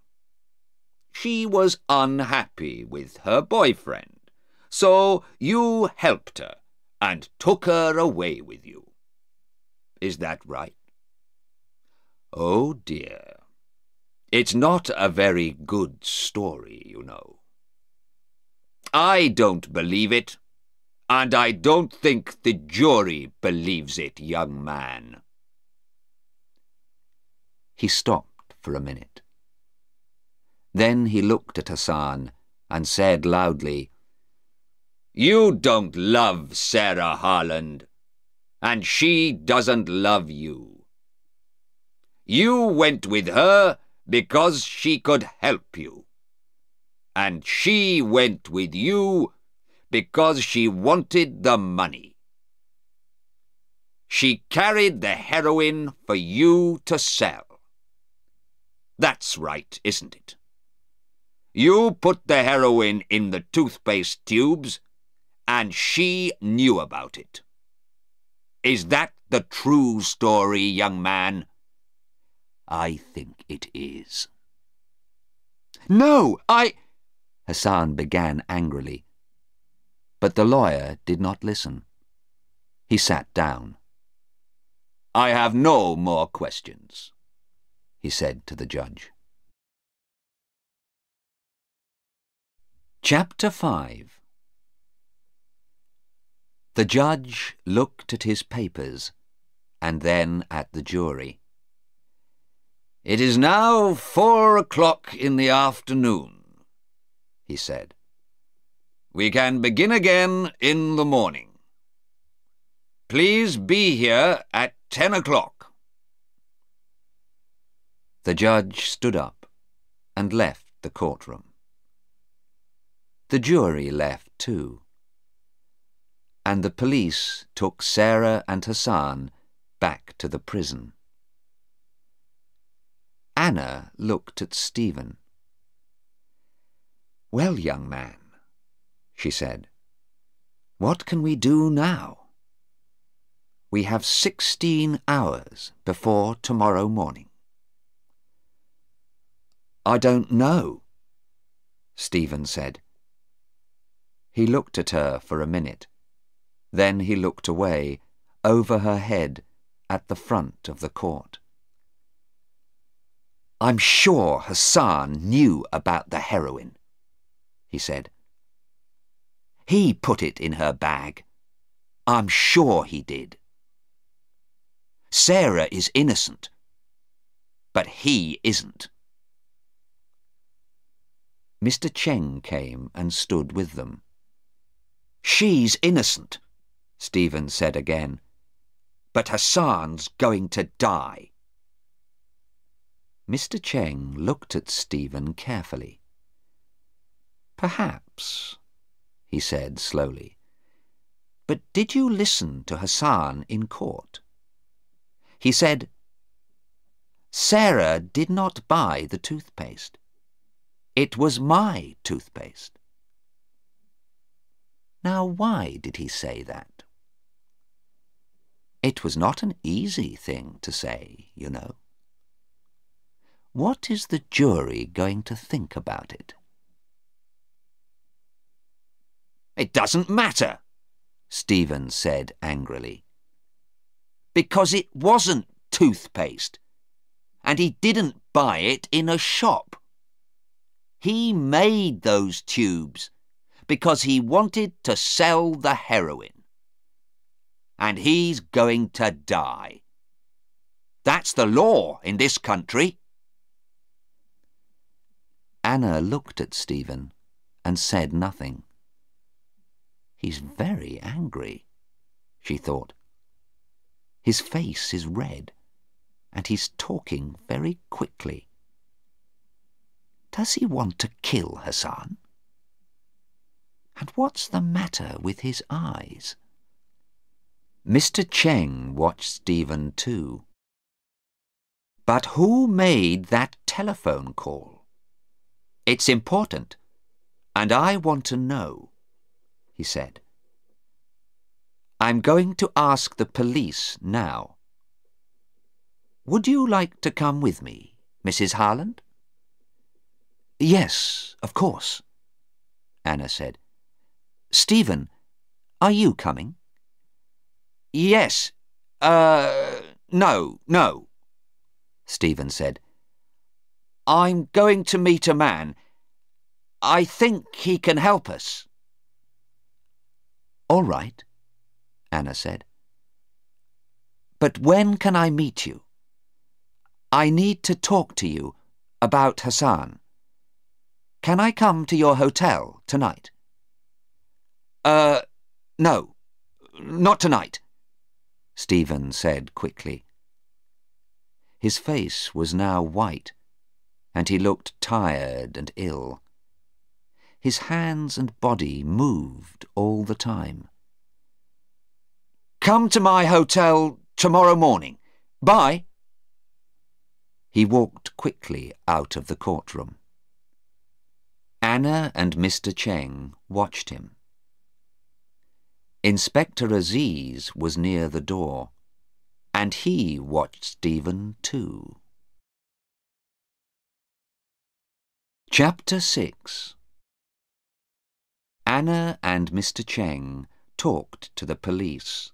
She was unhappy with her boyfriend, so you helped her and took her away with you. Is that right?" Oh dear. It's not a very good story, you know. I don't believe it, and I don't think the jury believes it, young man. He stopped for a minute. Then he looked at Hassan and said loudly, You don't love Sarah Harland, and she doesn't love you. You went with her because she could help you, and she went with you because she wanted the money. She carried the heroin for you to sell. That's right, isn't it? You put the heroin in the toothpaste tubes, and she knew about it. Is that the true story, young man? I think it is. No, Hassan began angrily. But the lawyer did not listen. He sat down. I have no more questions, he said to the judge. Chapter 5. The judge looked at his papers and then at the jury. It is now 4 o'clock in the afternoon, he said. We can begin again in the morning. Please be here at 10 o'clock. The judge stood up and left the courtroom. The jury left too, and the police took Sarah and Hassan back to the prison. Anna looked at Stephen. "Well, young man," she said, "what can we do now? We have 16 hours before tomorrow morning." "I don't know," Stephen said. He looked at her for a minute. Then he looked away, over her head, at the front of the court. "I'm sure Hassan knew about the heroin," he said. "He put it in her bag. I'm sure he did. Sarah is innocent, but he isn't." Mr. Cheng came and stood with them. "She's innocent," Stephen said again, "but Hassan's going to die." Mr. Cheng looked at Stephen carefully. "Perhaps," he said slowly. "But did you listen to Hassan in court? He said, 'Sarah did not buy the toothpaste. It was my toothpaste.' Now, why did he say that? It was not an easy thing to say, you know. What is the jury going to think about it?" "It doesn't matter," Stephen said angrily. "because it wasn't toothpaste, and he didn't buy it in a shop. He made those tubes because he wanted to sell the heroin. And he's going to die. That's the law in this country." Anna looked at Stephen and said nothing. "He's very angry," she thought. "His face is red, and he's talking very quickly. Does he want to kill Hassan? And what's the matter with his eyes?" Mr. Cheng watched Stephen too. "But who made that telephone call? It's important, and I want to know," he said. "I'm going to ask the police now. Would you like to come with me, Mrs. Harland?" "Yes, of course," Anna said. "Stephen, are you coming?" "Yes. No. Stephen said. "I'm going to meet a man. I think he can help us." "All right," Anna said. "But when can I meet you? I need to talk to you about Hassan. Can I come to your hotel tonight?" No, not tonight," Stephen said quickly. His face was now white, and he looked tired and ill. His hands and body moved all the time. "Come to my hotel tomorrow morning. Bye." He walked quickly out of the courtroom. Anna and Mr. Cheng watched him. Inspector Aziz was near the door, and he watched Stephen too. Chapter 6. Anna and Mr. Cheng talked to the police,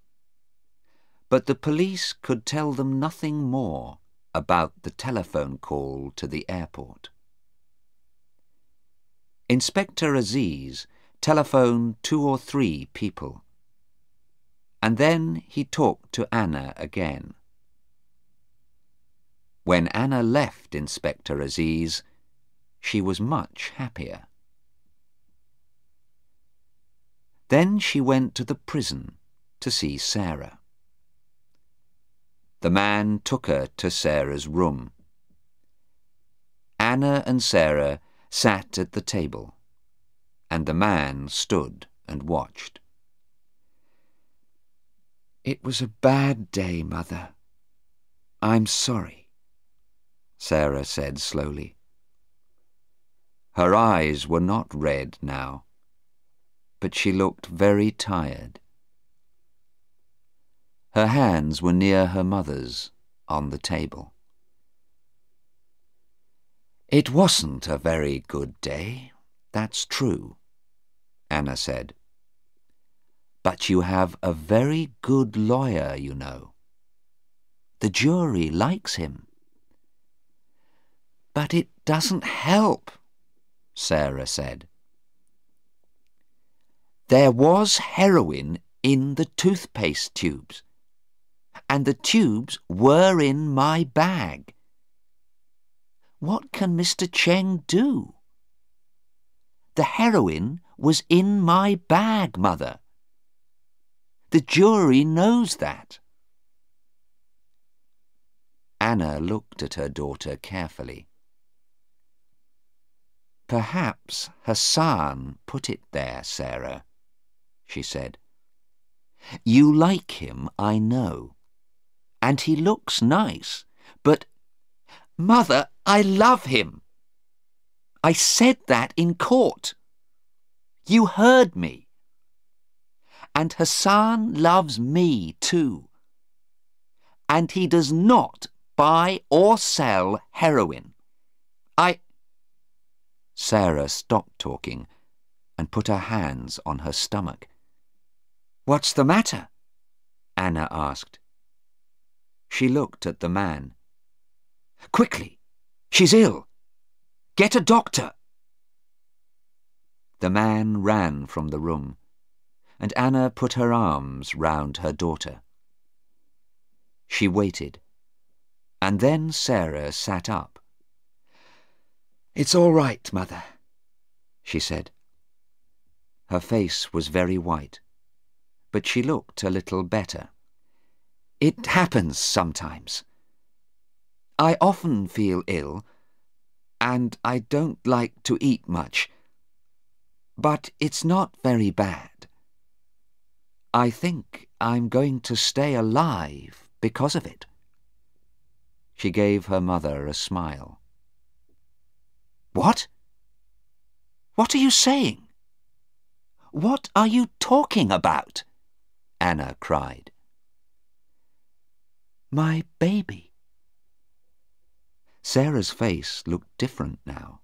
but the police could tell them nothing more about the telephone call to the airport. Inspector Aziz telephoned 2 or 3 people, and then he talked to Anna again. When Anna left Inspector Aziz, she was much happier. Then she went to the prison to see Sarah. The man took her to Sarah's room. Anna and Sarah sat at the table, and the man stood and watched. "It was a bad day, Mother. I'm sorry," Sarah said slowly. Her eyes were not red now, but she looked very tired. Her hands were near her mother's on the table. "It wasn't a very good day, that's true," Anna said. "But you have a very good lawyer, you know. The jury likes him." "But it doesn't help," Sarah said. "There was heroin in the toothpaste tubes, and the tubes were in my bag. What can Mr. Cheng do? The heroin was in my bag, Mother. The jury knows that." Anna looked at her daughter carefully. "Perhaps Hassan put it there, Sarah," she said. "You like him, I know, and he looks nice, but—" "Mother, I love him. I said that in court. You heard me. And Hassan loves me too. And he does not buy or sell heroin. Sarah stopped talking and put her hands on her stomach. "What's the matter?" Anna asked. She looked at the man. "Quickly! She's ill! Get a doctor!" The man ran from the room, and Anna put her arms round her daughter. She waited, and then Sarah sat up. "It's all right, Mother," she said. Her face was very white, but she looked a little better. "It happens sometimes. I often feel ill, and I don't like to eat much. But it's not very bad. I think I'm going to stay alive because of it." She gave her mother a smile. "What? What are you saying? What are you talking about?" Anna cried. "My baby." Sarah's face looked different now,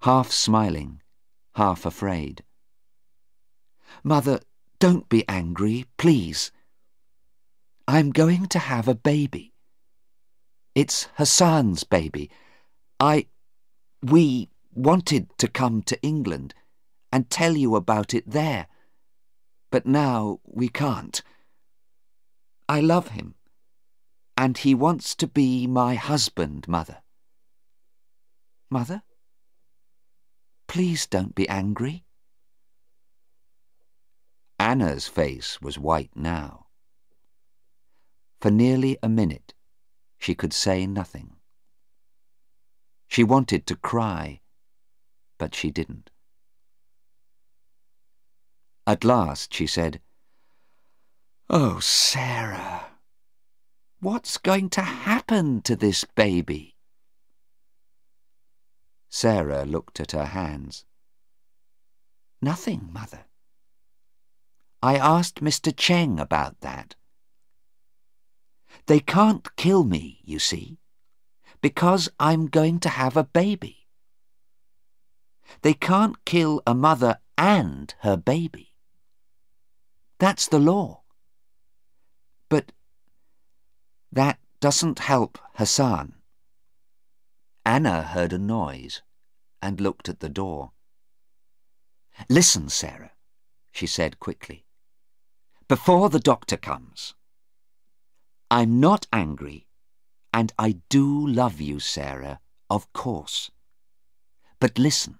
half smiling, half afraid. "Mother, don't be angry, please. I'm going to have a baby. It's Hassan's baby. We wanted to come to England and tell you about it there, but now we can't. I love him, and he wants to be my husband, Mother. Mother? Please don't be angry. Anna's face was white now. For nearly a minute, she could say nothing. She wanted to cry, but she didn't. At last she said, "Oh, Sarah, what's going to happen to this baby?" Sarah looked at her hands. "Nothing, Mother. I asked Mr. Cheng about that. They can't kill me, you see, because I'm going to have a baby. They can't kill a mother and her baby. That's the law. But that doesn't help Hassan." Anna heard a noise and looked at the door. "Listen, Sarah," she said quickly, "before the doctor comes. I'm not angry, and I do love you, Sarah, of course. But listen,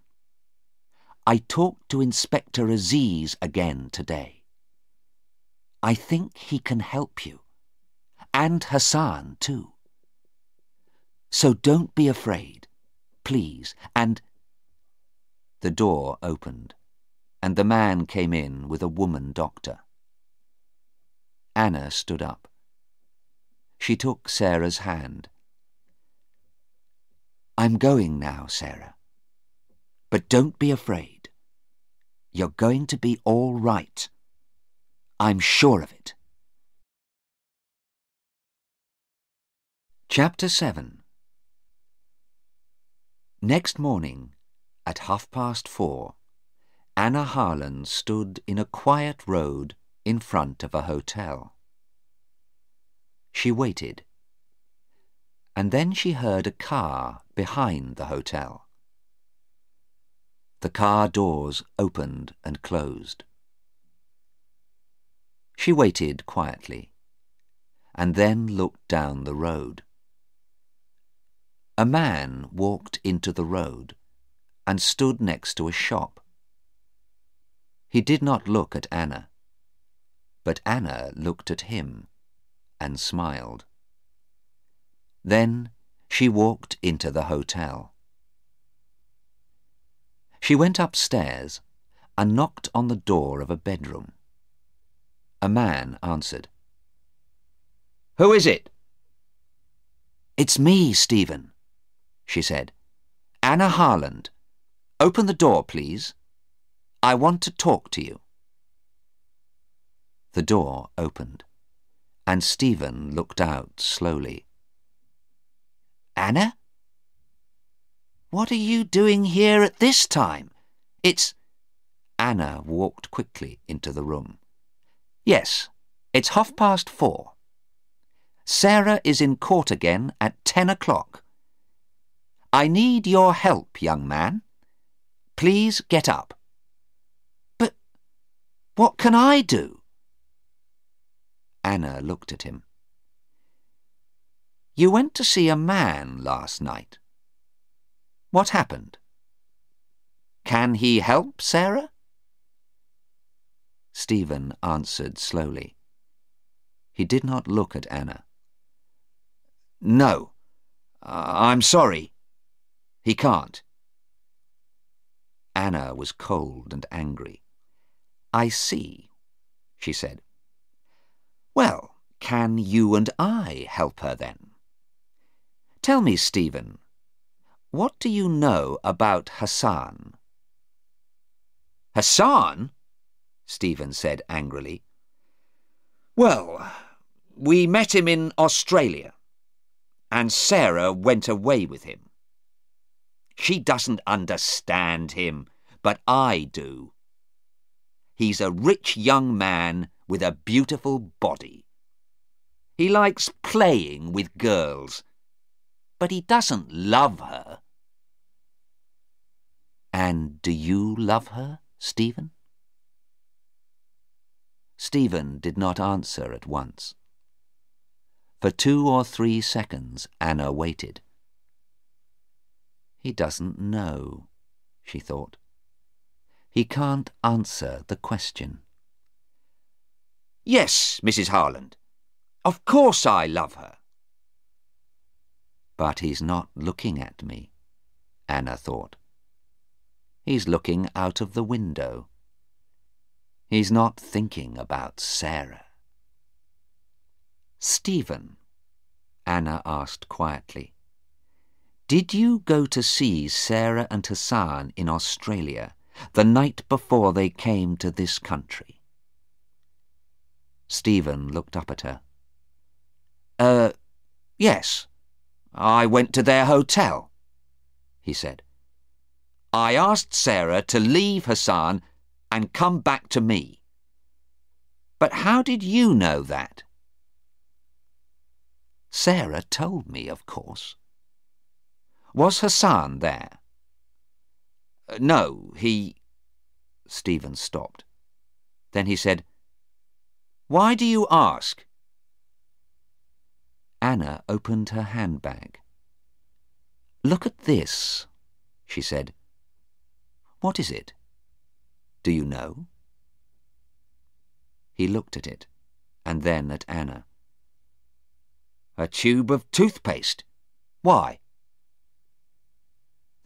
I talked to Inspector Aziz again today. I think he can help you, and Hassan too. So don't be afraid, please, and—" The door opened, and the man came in with a woman doctor. Anna stood up. She took Sarah's hand. "I'm going now, Sarah. But don't be afraid. You're going to be all right. I'm sure of it." Chapter 7. Next morning, at 4:30, Anna Harland stood in a quiet road in front of a hotel. She waited, and then she heard a car behind the hotel. The car doors opened and closed. She waited quietly, and then looked down the road. A man walked into the road and stood next to a shop. He did not look at Anna, but Anna looked at him and smiled. Then she walked into the hotel. She went upstairs and knocked on the door of a bedroom. A man answered. "Who is it?" "It's me, Stephen," she said. "Anna Harland. Open the door, please. I want to talk to you." The door opened, and Stephen looked out slowly. "Anna? What are you doing here at this time? It's—" Anna walked quickly into the room. "Yes, it's 4:30. Sarah is in court again at 10 o'clock. I need your help, young man. Please get up." "But what can I do?" Anna looked at him. "You went to see a man last night. What happened? Can he help Sarah?" Stephen answered slowly. He did not look at Anna. "No, I'm sorry. He can't." Anna was cold and angry. "I see," she said. "Well, can you and I help her then? Tell me, Stephen, what do you know about Hassan?" "Hassan?" Stephen said angrily. "Well, we met him in Australia, and Sarah went away with him. She doesn't understand him, but I do. He's a rich young man with a beautiful body. He likes playing with girls, but he doesn't love her. And do you love her, Stephen? Stephen did not answer at once. For 2 or 3 seconds Anna waited. He doesn't know, she thought. He can't answer the question. Yes, Mrs. Harland. Of course I love her. But he's not looking at me, Anna thought. He's looking out of the window. He's not thinking about Sarah. Stephen, Anna asked quietly, did you go to see Sarah and Hassan in Australia the night before they came to this country? Stephen looked up at her. Yes. I went to their hotel, he said. I asked Sarah to leave Hassan and come back to me. But how did you know that? Sarah told me, of course. Was Hassan there? No, he... Stephen stopped. Then he said, Why do you ask? Anna opened her handbag. Look at this, she said. What is it? Do you know? He looked at it, and then at Anna. A tube of toothpaste. Why?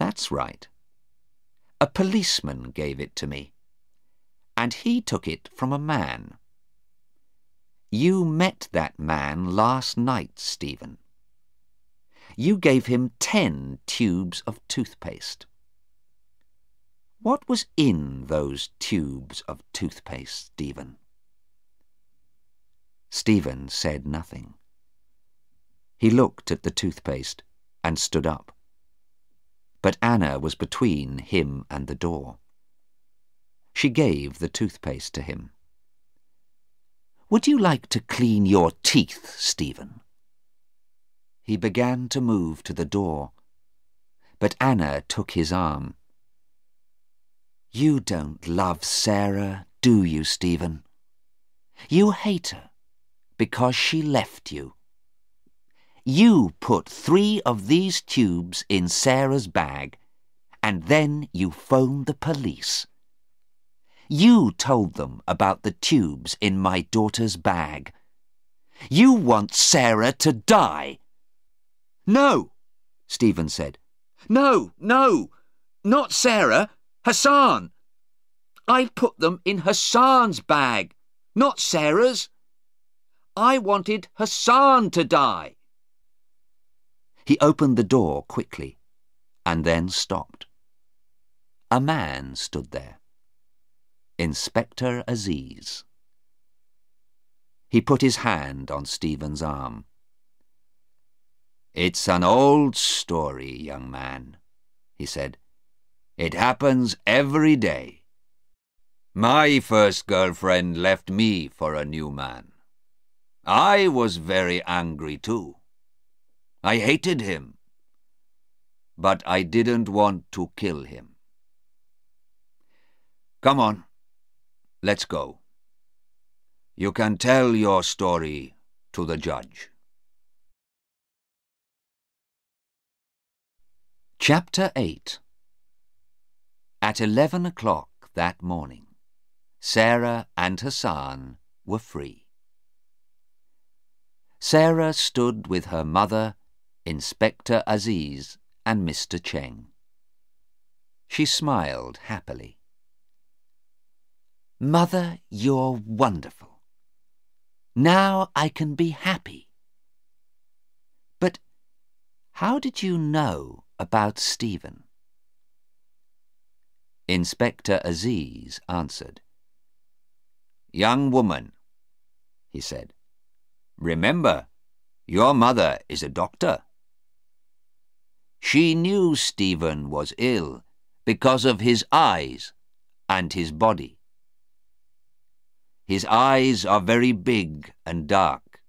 That's right. A policeman gave it to me, and he took it from a man. You met that man last night, Stephen. You gave him 10 tubes of toothpaste. What was in those tubes of toothpaste, Stephen? Stephen said nothing. He looked at the toothpaste and stood up. But Anna was between him and the door. She gave the toothpaste to him. Would you like to clean your teeth, Stephen? He began to move to the door, but Anna took his arm. You don't love Sarah, do you, Stephen? You hate her because she left you. You put 3 of these tubes in Sarah's bag, and then you phoned the police. You told them about the tubes in my daughter's bag. You want Sarah to die. No, Stephen said. No, not Sarah, Hassan. I put them in Hassan's bag, not Sarah's. I wanted Hassan to die. He opened the door quickly, and then stopped. A man stood there. Inspector Aziz. He put his hand on Stephen's arm. It's an old story, young man, he said. It happens every day. My first girlfriend left me for a new man. I was very angry too. I hated him. But I didn't want to kill him. Come on. Let's go. You can tell your story to the judge. Chapter 8. At 11 o'clock that morning, Sarah and Hassan were free. Sarah stood with her mother, Inspector Aziz, and Mr. Cheng. She smiled happily. Mother, you're wonderful. Now I can be happy. But how did you know about Stephen? Inspector Aziz answered. Young woman, he said, remember, your mother is a doctor. She knew Stephen was ill because of his eyes and his body. His eyes are very big and dark,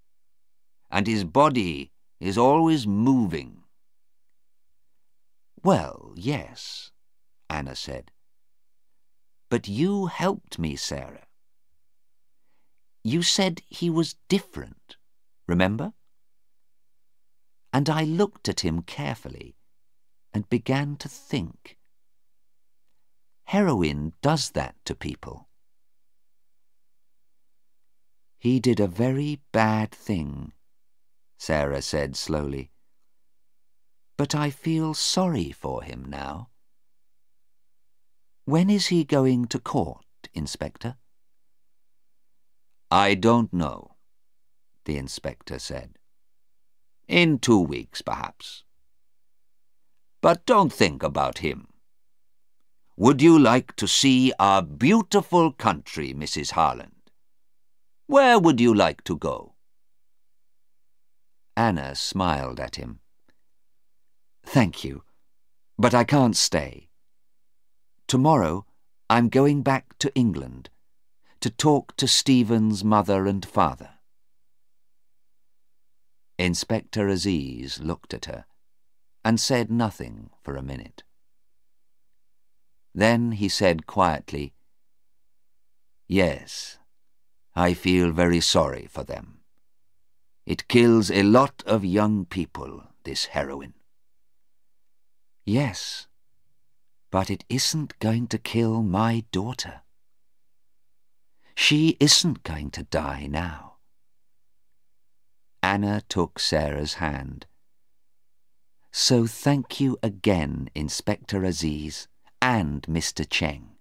and his body is always moving Well, yes, Anna said. But you helped me, Sarah. You said he was different, remember? And I looked at him carefully and began to think. Heroin does that to people. He did a very bad thing, Sarah said slowly. But I feel sorry for him now. When is he going to court, Inspector? I don't know, the inspector said. In 2 weeks, perhaps. But don't think about him. Would you like to see our beautiful country, Mrs. Harland? Where would you like to go? Anna smiled at him. Thank you, but I can't stay. Tomorrow I'm going back to England to talk to Stephen's mother and father. Inspector Aziz looked at her and said nothing for a minute. Then he said quietly, Yes, I feel very sorry for them. It kills a lot of young people, this heroin. Yes, but it isn't going to kill my daughter. She isn't going to die now. Anna took Sarah's hand. So thank you again, Inspector Aziz and Mr. Cheng.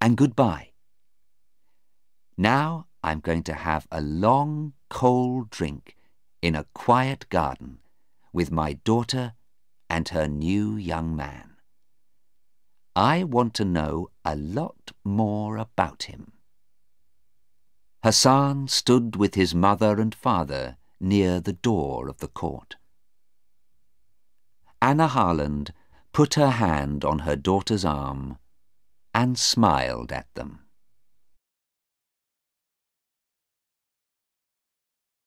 And goodbye. Now I'm going to have a long, cold drink in a quiet garden with my daughter and her new young man. I want to know a lot more about him. Hassan stood with his mother and father near the door of the court. Anna Harland put her hand on her daughter's arm and smiled at them.